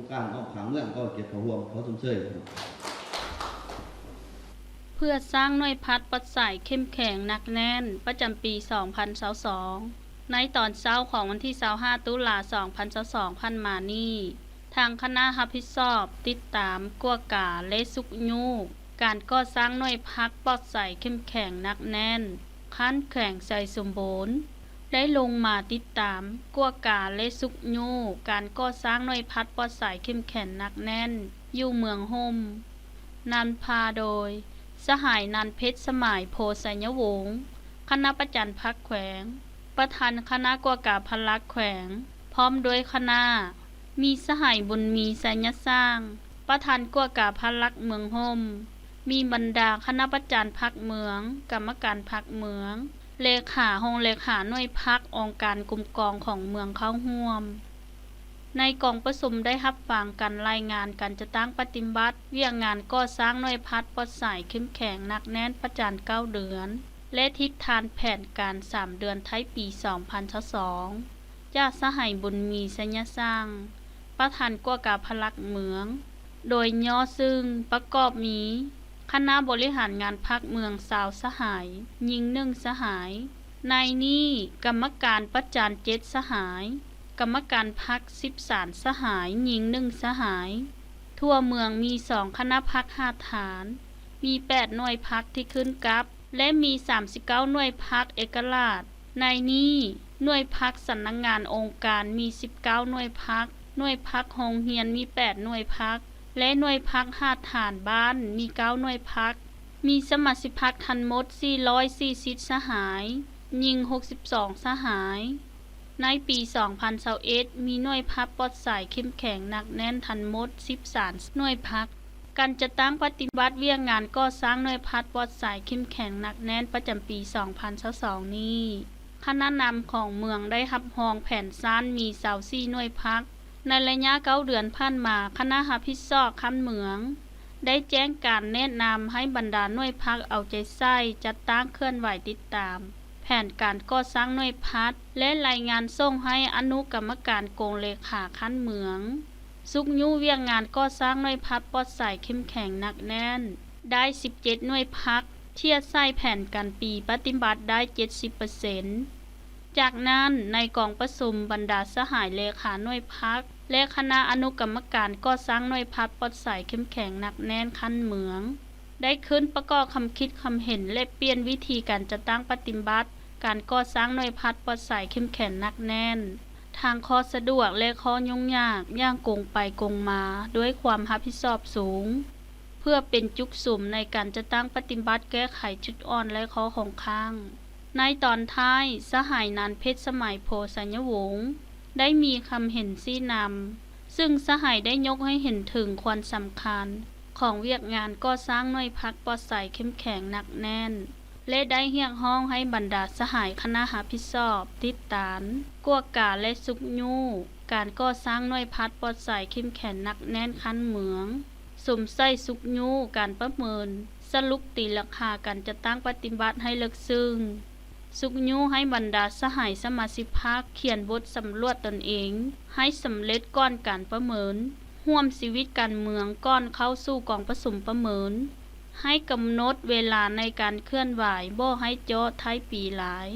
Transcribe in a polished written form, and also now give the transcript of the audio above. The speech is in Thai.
รงการอ้อมขางเมืองก็เก็บเขาห่วงเขาสมเชยเพื่อสร้างหน่วยพัดปัดใส่เข้มแข็งหนักแน่นประจำปี 2022ในตอนเช้าของวันที่ 25 ตุลา 2022ผ่านมานี้ทางคณะรับผิดชอบติดตามกวดกาและสุกยูการก่อสร้างหน่วยพักปลอดใส่เข้มแข็งหนักแน่นขั้นแข็งใส่สมบูรณ์ได้ลงมาติดตามกวดกาและสุกยูการก่อสร้างหน่วยพัดปลอดใส่เข้มแข็งหนักแน่นอยู่เมืองห่มนันพาโดยสหายนันเพชรสมัยโพสัญญวงศ์คณะประจันพักแขวงประธานคณะกวดกาพลักแขวงพร้อมด้วยคณะมีสหายบุญมีสัญญสร้างประธานกวดกาพลักเมืองห่มมีบรรดาคณะประจันพักเมืองกรรมการพักเมืองเลขาห้องเลขาหน่วยพักองค์การกลุ่มกองของเมืองเข้าร่วมในกองประชุมได้รับฟังการรายงานการจะตั้งปฏิบัติเวียงงานก่อสร้างหน่วยพัดปลอดสายเข้มแข็งหนักแน่นประจัน9 เดือนและทิศทางแผนการ3 เดือนท้ายปี 2022จากสหายบุญมีสัญญสร้างประธานกวดกาพลักเมืองโดยย่อซึ่งประกอบมีคณะบริหารงานพักเมือง20 สหายยิง1 สหายในนี้กรรมการประจัน7 สหายกรรมการพัก13 สหายยิง1 สหายทั่วเมืองมี2 คณะพัก5 ฐานมี8 หน่วยพักที่ขึ้นกับและมี39 หน่วยพักเอกราชในนี้หน่วยพักสำนักงานองค์การมี19 หน่วยพักหน่วยพักโรงเรียนมี8 หน่วยพักและหน่วยพัก5 ฐานบ้านมี9 หน่วยพักมีสมาชิกพรรคทั้งหมด440 สหายยิง62 สหายในปี 2021มีหน่วยพักปลอดสายเข้มแข็งหนักแน่นทั้งหมด13 หน่วยพักการจะตั้งปฏิบัติเวียงงานก่อสร้างหน่วยพัดปลอดสายเข้มแข็งหนักแน่นประจำปี 2022นี้คณะนำของเมืองได้รับรองแผนสั้นมี24 หน่วยพักในระยะ9 เดือนผ่านมาคณะรับผิดชอบคันเมืองได้แจ้งการแนะนำให้บรรดาหน่วยพักเอาใจใส่จัดตั้งเคลื่อนไหวติดตามแผนการก่อสร้างหน่วยพัดและรายงานส่งให้อนุกรรมการกองเลขาคันเมืองสุกยูเวียงงานก่อสร้างหน่วยพัดปลอดสายเข้มแข็งหนักแน่นได้17 หน่วยพักเทียบใส่แผนการปีปฏิบัติได้ 70% จากนั้นในกองประชุมบรรดาสหายเลขาหน่วยพักและคณะอนุกรรมการก่อสร้างหน่วยพัดปลอดสายเข้มแข็งหนักแน่นคันเมืองได้ขึ้นประกอบคำคิดคำเห็นและเปลี่ยนวิธีการจะตั้งปฏิบัติการก่อสร้างหน่วยพัดปลอดสายเข้มแข็งหนักแน่นทางข้อสะดวกและข้อยุ่งยากย่างกงไปกงมาด้วยความรับผิดชอบสูงเพื่อเป็นจุกสุ่มในการจะตั้งปฏิบัติแก้ไขจุดอ่อนและข้อของข้างในตอนท้ายสหายนันเพชรสมัยโพสัญญวงศ์ได้มีคำเห็นชี้นำซึ่งสหายได้ยกให้เห็นถึงความสำคัญของเวียกงานก่อสร้างหน่วยพักปลอดสายเข้มแข็งหนักแน่นและได้เรียกร้องให้บรรดาสหายคณะรับผิดชอบติดตามกวดกาและสุกยูการก่อสร้างหน่วยพัดปลอดสายเข้มแข็งหนักแน่นคันเมืองสมใส่สุกยูการประเมินสรุปตีราคาการจะตั้งปฏิบัติให้ลึกซึ้งสุกยูให้บรรดาสหายสมาชิกพรรคเขียนบทสำรวจตนเองให้สำเร็จก่อนการประเมินร่วมชีวิตการเมืองก่อนเข้าสู่กองประชุมประเมินให้กำหนดเวลาในการเคลื่อนไหวบ่ให้เจาะท้ายปีหลาย